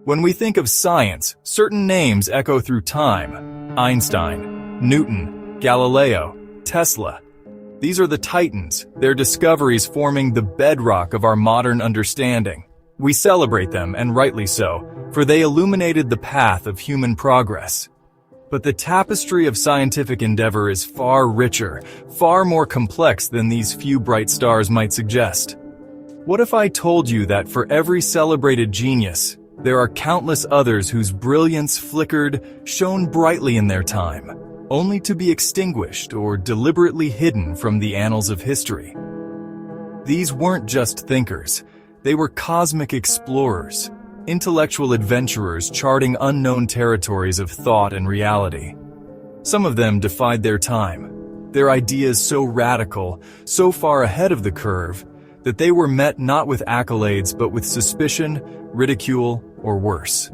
When we think of science, certain names echo through time: Einstein, Newton, Galileo, Tesla. These are the titans, their discoveries forming the bedrock of our modern understanding. We celebrate them, and rightly so, for they illuminated the path of human progress. But the tapestry of scientific endeavor is far richer, far more complex than these few bright stars might suggest. What if I told you that for every celebrated genius, there are countless others whose brilliance flickered, shone brightly in their time, only to be extinguished or deliberately hidden from the annals of history? These weren't just thinkers, they were cosmic explorers, intellectual adventurers charting unknown territories of thought and reality. Some of them defied their time, their ideas so radical, so far ahead of the curve, that they were met not with accolades but with suspicion, ridicule, or worse.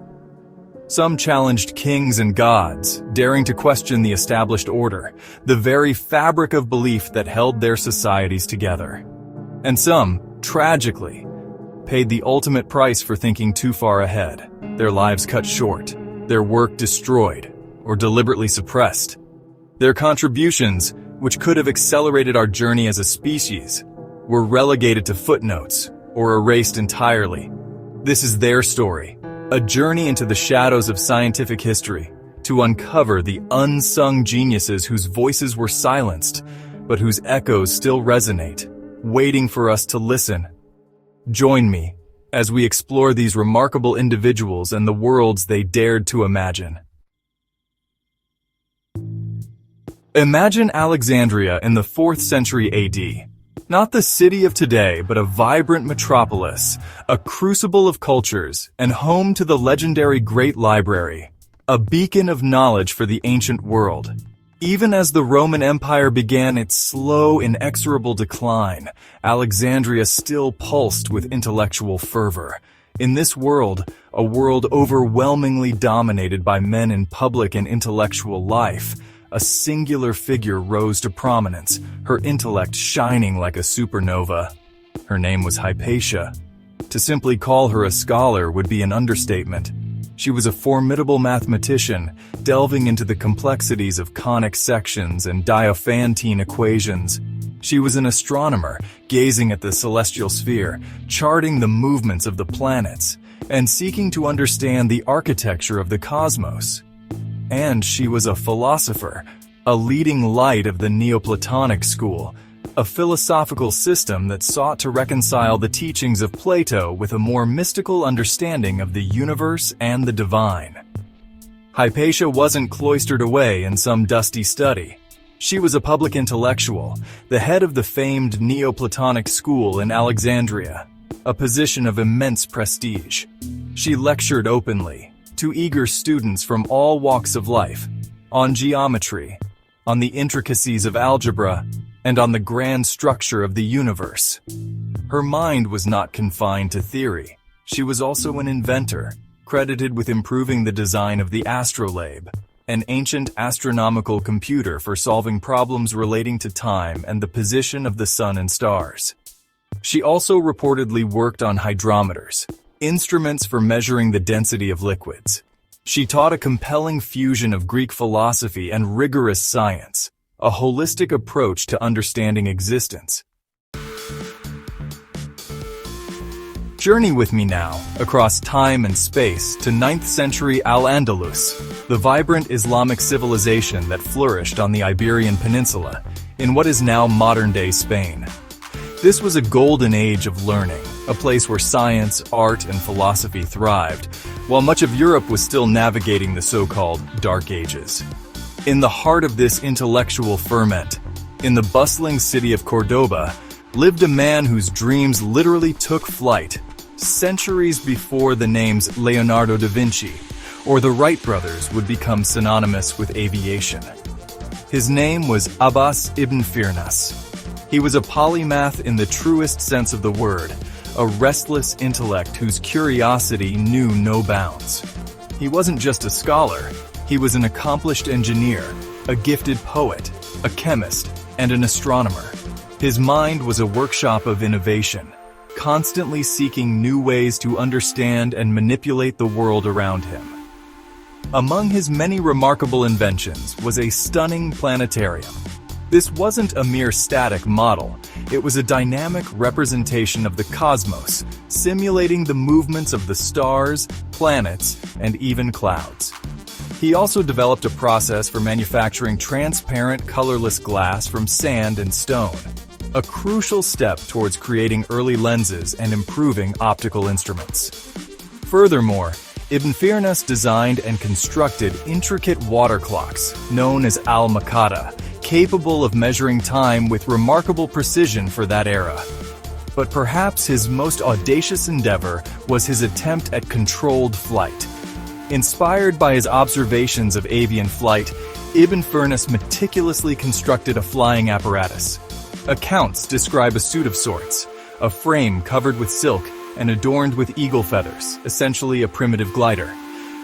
Some challenged kings and gods, daring to question the established order, the very fabric of belief that held their societies together. And some, tragically, paid the ultimate price for thinking too far ahead, their lives cut short, their work destroyed, or deliberately suppressed. Their contributions, which could have accelerated our journey as a species, were relegated to footnotes or erased entirely. This is their story, a journey into the shadows of scientific history to uncover the unsung geniuses whose voices were silenced, but whose echoes still resonate, waiting for us to listen. Join me as we explore these remarkable individuals and the worlds they dared to imagine. Imagine Alexandria in the 4th century AD. Not the city of today, but a vibrant metropolis, a crucible of cultures, and home to the legendary Great Library, a beacon of knowledge for the ancient world. Even as the Roman Empire began its slow, inexorable decline, Alexandria still pulsed with intellectual fervor. In this world, a world overwhelmingly dominated by men in public and intellectual life, a singular figure rose to prominence, her intellect shining like a supernova. Her name was Hypatia. To simply call her a scholar would be an understatement. She was a formidable mathematician, delving into the complexities of conic sections and Diophantine equations. She was an astronomer, gazing at the celestial sphere, charting the movements of the planets, and seeking to understand the architecture of the cosmos. And she was a philosopher, a leading light of the Neoplatonic school, a philosophical system that sought to reconcile the teachings of Plato with a more mystical understanding of the universe and the divine. Hypatia wasn't cloistered away in some dusty study. She was a public intellectual, the head of the famed Neoplatonic school in Alexandria, a position of immense prestige. She lectured openly to eager students from all walks of life, on geometry, on the intricacies of algebra, and on the grand structure of the universe. Her mind was not confined to theory. She was also an inventor, credited with improving the design of the astrolabe, an ancient astronomical computer for solving problems relating to time and the position of the sun and stars. She also reportedly worked on hydrometers, instruments for measuring the density of liquids. She taught a compelling fusion of Greek philosophy and rigorous science, a holistic approach to understanding existence. Journey with me now, across time and space, to 9th century Al-Andalus, the vibrant Islamic civilization that flourished on the Iberian Peninsula, in what is now modern-day Spain. This was a golden age of learning, a place where science, art, and philosophy thrived, while much of Europe was still navigating the so-called Dark Ages. In the heart of this intellectual ferment, in the bustling city of Cordoba, lived a man whose dreams literally took flight, centuries before the names Leonardo da Vinci or the Wright brothers would become synonymous with aviation. His name was Abbas ibn Firnas. He was a polymath in the truest sense of the word, a restless intellect whose curiosity knew no bounds. He wasn't just a scholar. He was an accomplished engineer, a gifted poet, a chemist, and an astronomer. His mind was a workshop of innovation, constantly seeking new ways to understand and manipulate the world around him. Among his many remarkable inventions was a stunning planetarium. This wasn't a mere static model, it was a dynamic representation of the cosmos, simulating the movements of the stars, planets, and even clouds. He also developed a process for manufacturing transparent, colorless glass from sand and stone, a crucial step towards creating early lenses and improving optical instruments. Furthermore, Ibn Firnas designed and constructed intricate water clocks, known as al-Makata, capable of measuring time with remarkable precision for that era. But perhaps his most audacious endeavor was his attempt at controlled flight. Inspired by his observations of avian flight, Ibn Firnas meticulously constructed a flying apparatus. Accounts describe a suit of sorts, a frame covered with silk and adorned with eagle feathers, essentially a primitive glider.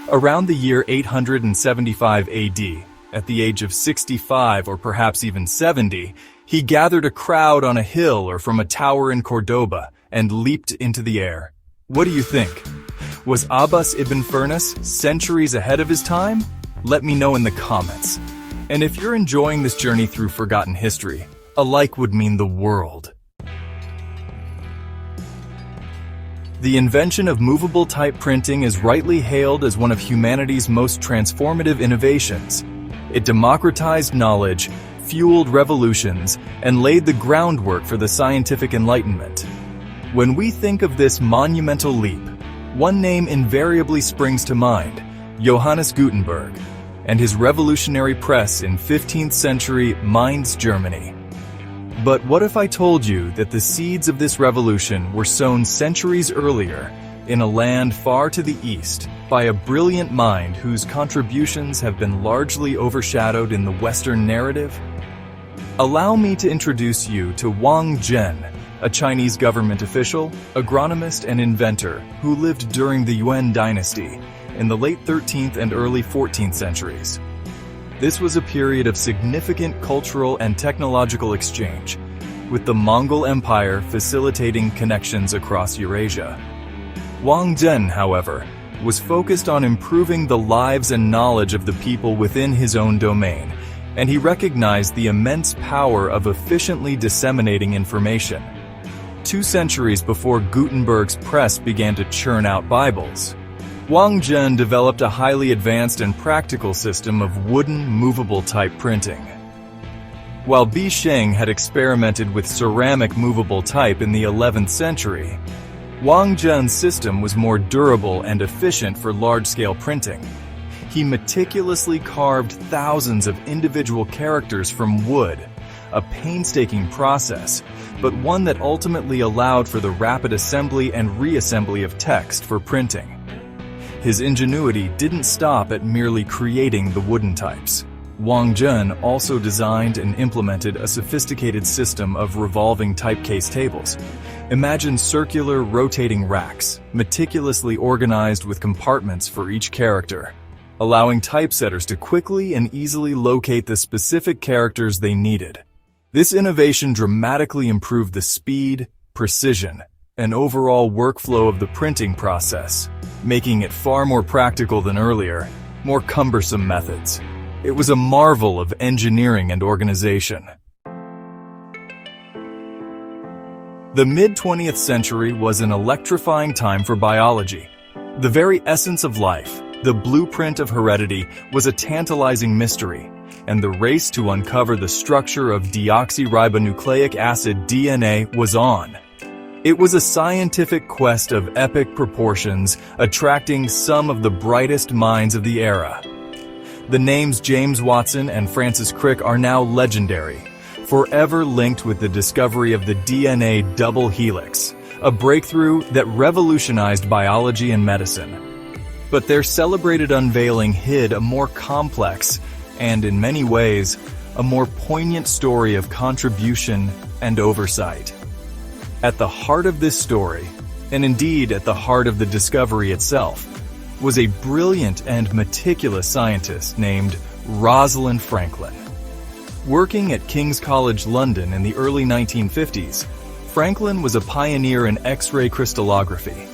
Around the year 875 AD, at the age of 65 or perhaps even 70, he gathered a crowd on a hill or from a tower in Cordoba and leaped into the air. What do you think? Was Abbas ibn Firnas centuries ahead of his time? Let me know in the comments. And if you're enjoying this journey through forgotten history, a like would mean the world. The invention of movable type printing is rightly hailed as one of humanity's most transformative innovations. It democratized knowledge, fueled revolutions, and laid the groundwork for the scientific enlightenment. When we think of this monumental leap, one name invariably springs to mind: Johannes Gutenberg, and his revolutionary press in 15th century Mainz, Germany. But what if I told you that the seeds of this revolution were sown centuries earlier, in a land far to the east, by a brilliant mind whose contributions have been largely overshadowed in the Western narrative? Allow me to introduce you to Wang Zhen, a Chinese government official, agronomist, and inventor who lived during the Yuan dynasty in the late 13th and early 14th centuries. This was a period of significant cultural and technological exchange, with the Mongol Empire facilitating connections across Eurasia. Wang Zhen, however, was focused on improving the lives and knowledge of the people within his own domain, and he recognized the immense power of efficiently disseminating information. 2 centuries before Gutenberg's press began to churn out Bibles, Wang Zhen developed a highly advanced and practical system of wooden, movable type printing. While Bi Sheng had experimented with ceramic movable type in the 11th century, Wang Zhen's system was more durable and efficient for large-scale printing. He meticulously carved thousands of individual characters from wood, a painstaking process, but one that ultimately allowed for the rapid assembly and reassembly of text for printing. His ingenuity didn't stop at merely creating the wooden types. Wang Zhen also designed and implemented a sophisticated system of revolving typecase tables. Imagine circular, rotating racks, meticulously organized with compartments for each character, allowing typesetters to quickly and easily locate the specific characters they needed. This innovation dramatically improved the speed, precision, and overall workflow of the printing process, making it far more practical than earlier, more cumbersome methods. It was a marvel of engineering and organization. The mid-20th century was an electrifying time for biology. The very essence of life, the blueprint of heredity, was a tantalizing mystery, and the race to uncover the structure of deoxyribonucleic acid DNA was on. It was a scientific quest of epic proportions, attracting some of the brightest minds of the era. The names James Watson and Francis Crick are now legendary, forever linked with the discovery of the DNA double helix, a breakthrough that revolutionized biology and medicine. But their celebrated unveiling hid a more complex, and in many ways, a more poignant story of contribution and oversight. At the heart of this story, and indeed at the heart of the discovery itself, was a brilliant and meticulous scientist named Rosalind Franklin. Working at King's College London in the early 1950s, Franklin was a pioneer in X-ray crystallography,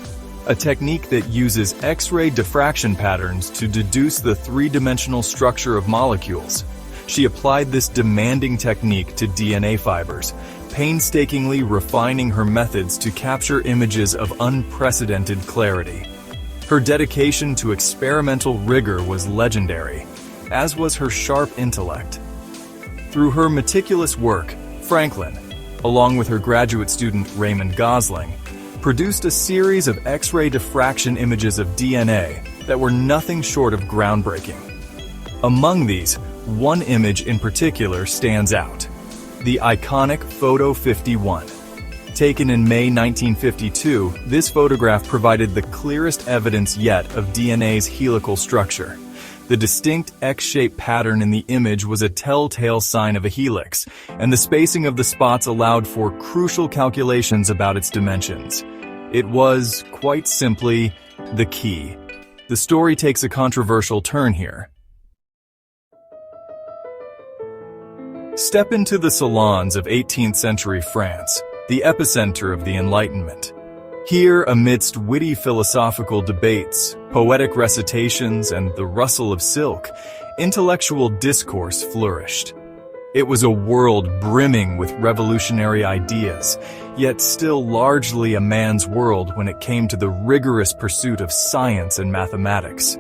a technique that uses X-ray diffraction patterns to deduce the three-dimensional structure of molecules. She applied this demanding technique to DNA fibers, painstakingly refining her methods to capture images of unprecedented clarity. Her dedication to experimental rigor was legendary, as was her sharp intellect. Through her meticulous work, Franklin, along with her graduate student Raymond Gosling, produced a series of X-ray diffraction images of DNA that were nothing short of groundbreaking. Among these, one image in particular stands out: the iconic Photo 51. Taken in May 1952, this photograph provided the clearest evidence yet of DNA's helical structure. The distinct X-shaped pattern in the image was a telltale sign of a helix, and the spacing of the spots allowed for crucial calculations about its dimensions. It was, quite simply, the key. The story takes a controversial turn here. Step into the salons of 18th century France, the epicenter of the Enlightenment. Here, amidst witty philosophical debates, poetic recitations, and the rustle of silk, intellectual discourse flourished. It was a world brimming with revolutionary ideas, yet still largely a man's world when it came to the rigorous pursuit of science and mathematics.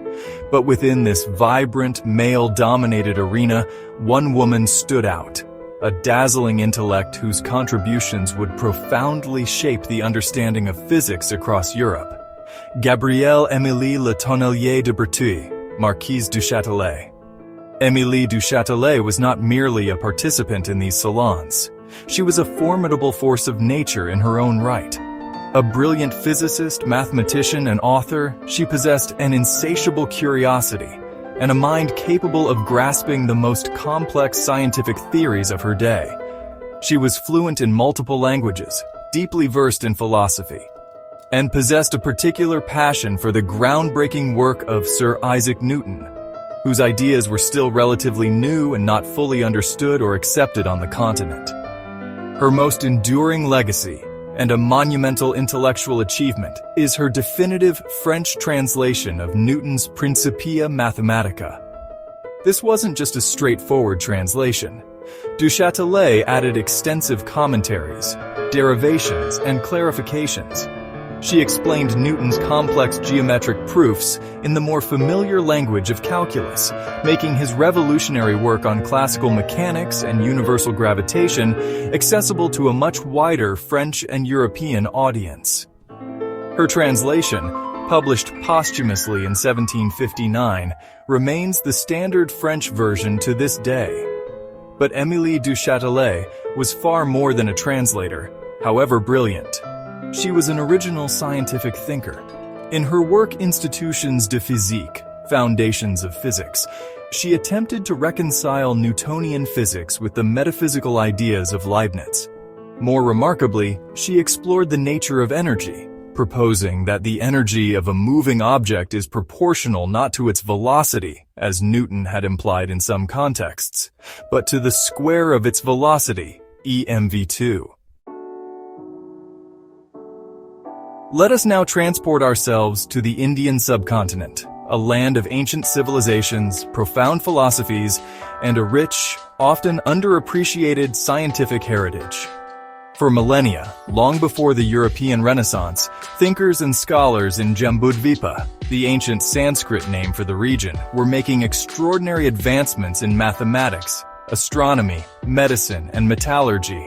But within this vibrant, male-dominated arena, one woman stood out, a dazzling intellect whose contributions would profoundly shape the understanding of physics across Europe. Gabrielle Émilie Le Tonnelier de Breteuil, Marquise du Châtelet. Émilie du Châtelet was not merely a participant in these salons. She was a formidable force of nature in her own right. A brilliant physicist, mathematician, and author, she possessed an insatiable curiosity and a mind capable of grasping the most complex scientific theories of her day. She was fluent in multiple languages, deeply versed in philosophy, and possessed a particular passion for the groundbreaking work of Sir Isaac Newton, whose ideas were still relatively new and not fully understood or accepted on the continent. Her most enduring legacy, and a monumental intellectual achievement, is her definitive French translation of Newton's Principia Mathematica. This wasn't just a straightforward translation. Du Châtelet added extensive commentaries, derivations, and clarifications. She explained Newton's complex geometric proofs in the more familiar language of calculus, making his revolutionary work on classical mechanics and universal gravitation accessible to a much wider French and European audience. Her translation, published posthumously in 1759, remains the standard French version to this day. But Émilie du Châtelet was far more than a translator, however brilliant. She was an original scientific thinker. In her work Institutions de Physique, Foundations of Physics, she attempted to reconcile Newtonian physics with the metaphysical ideas of Leibniz. More remarkably, she explored the nature of energy, proposing that the energy of a moving object is proportional not to its velocity, as Newton had implied in some contexts, but to the square of its velocity, emv2. Let us now transport ourselves to the Indian subcontinent, a land of ancient civilizations, profound philosophies, and a rich, often underappreciated scientific heritage. For millennia, long before the European Renaissance, thinkers and scholars in Jambudvipa, the ancient Sanskrit name for the region, were making extraordinary advancements in mathematics, astronomy, medicine, and metallurgy.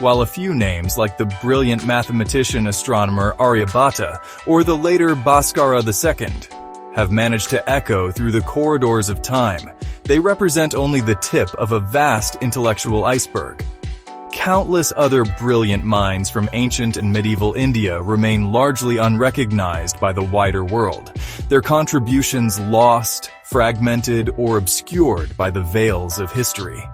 While a few names like the brilliant mathematician-astronomer Aryabhata or the later Bhaskara II have managed to echo through the corridors of time, they represent only the tip of a vast intellectual iceberg. Countless other brilliant minds from ancient and medieval India remain largely unrecognized by the wider world, their contributions lost, fragmented, or obscured by the veils of history.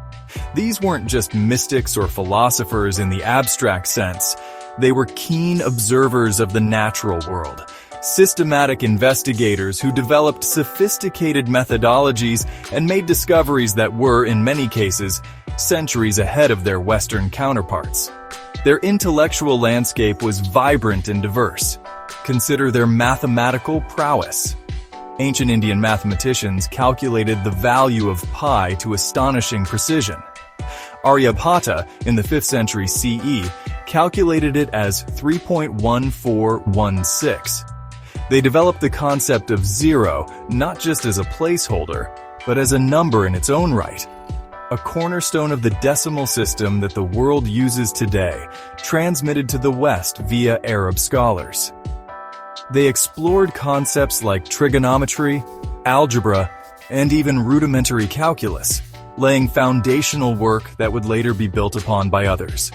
These weren't just mystics or philosophers in the abstract sense. They were keen observers of the natural world, systematic investigators who developed sophisticated methodologies and made discoveries that were, in many cases, centuries ahead of their Western counterparts. Their intellectual landscape was vibrant and diverse. Consider their mathematical prowess. Ancient Indian mathematicians calculated the value of pi to astonishing precision. Aryabhata, in the 5th century CE, calculated it as 3.1416. They developed the concept of zero not just as a placeholder, but as a number in its own right. A cornerstone of the decimal system that the world uses today, transmitted to the West via Arab scholars. They explored concepts like trigonometry, algebra, and even rudimentary calculus, laying foundational work that would later be built upon by others.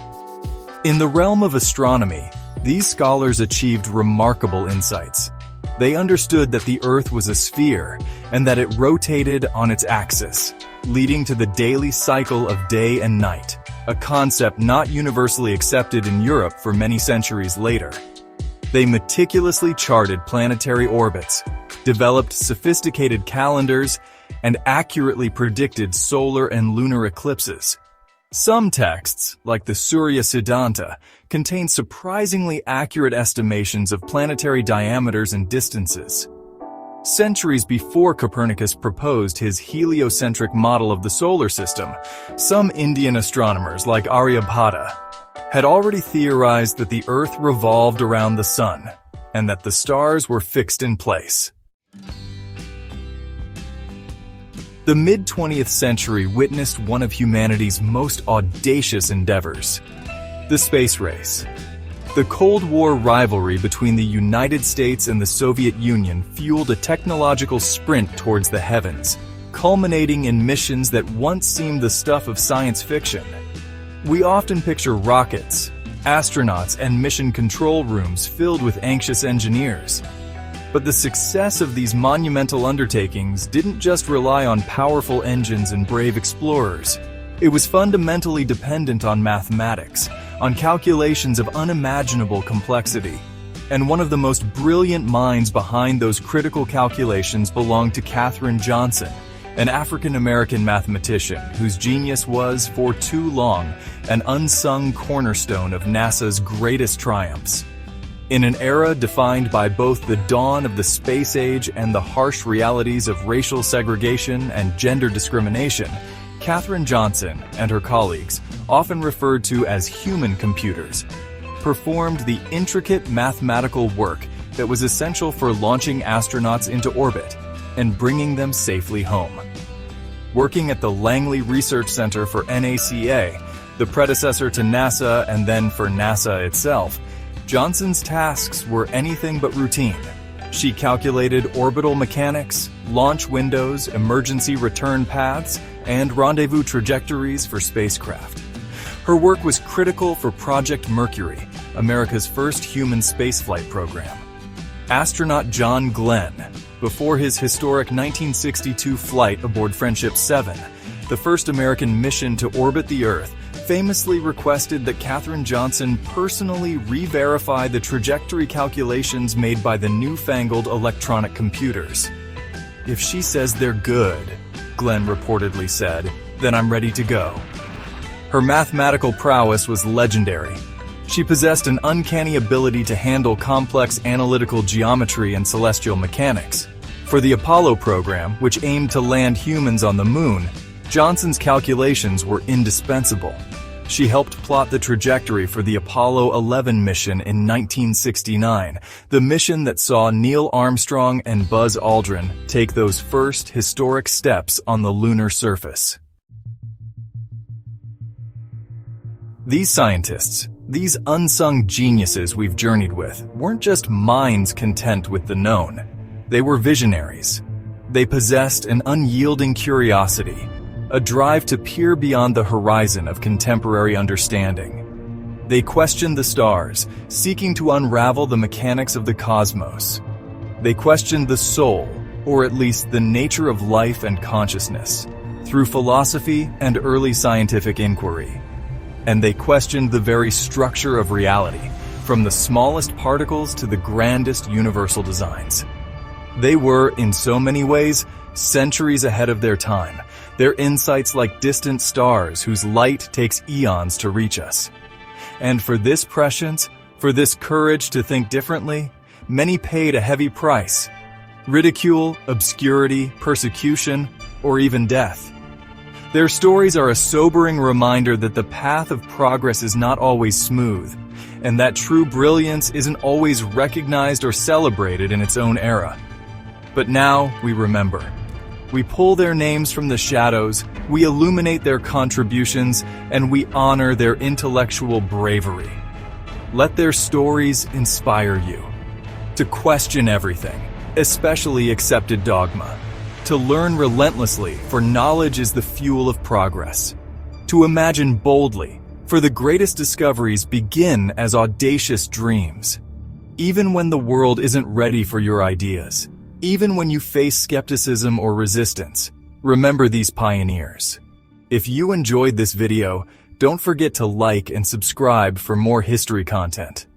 In the realm of astronomy, these scholars achieved remarkable insights. They understood that the Earth was a sphere and that it rotated on its axis, leading to the daily cycle of day and night, a concept not universally accepted in Europe for many centuries later. They meticulously charted planetary orbits, developed sophisticated calendars, and accurately predicted solar and lunar eclipses. Some texts, like the Surya Siddhanta, contain surprisingly accurate estimations of planetary diameters and distances. Centuries before Copernicus proposed his heliocentric model of the solar system, some Indian astronomers like Aryabhata had already theorized that the Earth revolved around the Sun and that the stars were fixed in place. The mid-20th century witnessed one of humanity's most audacious endeavors, the space race. The Cold War rivalry between the United States and the Soviet Union fueled a technological sprint towards the heavens, culminating in missions that once seemed the stuff of science fiction. We often picture rockets, astronauts, and mission control rooms filled with anxious engineers. But the success of these monumental undertakings didn't just rely on powerful engines and brave explorers. It was fundamentally dependent on mathematics, on calculations of unimaginable complexity. And one of the most brilliant minds behind those critical calculations belonged to Katherine Johnson, an African-American mathematician whose genius was, for too long, an unsung cornerstone of NASA's greatest triumphs. In an era defined by both the dawn of the space age and the harsh realities of racial segregation and gender discrimination, Katherine Johnson and her colleagues, often referred to as human computers, performed the intricate mathematical work that was essential for launching astronauts into orbit and bringing them safely home. Working at the Langley Research Center for NACA, the predecessor to NASA and then for NASA itself, Johnson's tasks were anything but routine. She calculated orbital mechanics, launch windows, emergency return paths, and rendezvous trajectories for spacecraft. Her work was critical for Project Mercury, America's first human spaceflight program. Astronaut John Glenn, before his historic 1962 flight aboard Friendship 7, the first American mission to orbit the Earth, famously requested that Katherine Johnson personally re-verify the trajectory calculations made by the newfangled electronic computers. "If she says they're good," Glenn reportedly said, "then I'm ready to go." Her mathematical prowess was legendary. She possessed an uncanny ability to handle complex analytical geometry and celestial mechanics. For the Apollo program, which aimed to land humans on the moon, Johnson's calculations were indispensable. She helped plot the trajectory for the Apollo 11 mission in 1969, the mission that saw Neil Armstrong and Buzz Aldrin take those first historic steps on the lunar surface. These scientists, these unsung geniuses we've journeyed with, weren't just minds content with the known. They were visionaries. They possessed an unyielding curiosity, a drive to peer beyond the horizon of contemporary understanding. They questioned the stars, seeking to unravel the mechanics of the cosmos. They questioned the soul, or at least the nature of life and consciousness, through philosophy and early scientific inquiry. And they questioned the very structure of reality, from the smallest particles to the grandest universal designs. They were, in so many ways, centuries ahead of their time, their insights like distant stars whose light takes eons to reach us. And for this prescience, for this courage to think differently, many paid a heavy price. Ridicule, obscurity, persecution, or even death. Their stories are a sobering reminder that the path of progress is not always smooth, and that true brilliance isn't always recognized or celebrated in its own era. But now we remember. We pull their names from the shadows, we illuminate their contributions, and we honor their intellectual bravery. Let their stories inspire you to question everything, especially accepted dogma, to learn relentlessly, for knowledge is the fuel of progress, to imagine boldly, for the greatest discoveries begin as audacious dreams. Even when the world isn't ready for your ideas, even when you face skepticism or resistance, remember these pioneers. If you enjoyed this video, don't forget to like and subscribe for more history content.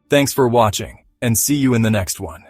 Thanks for watching, and see you in the next one.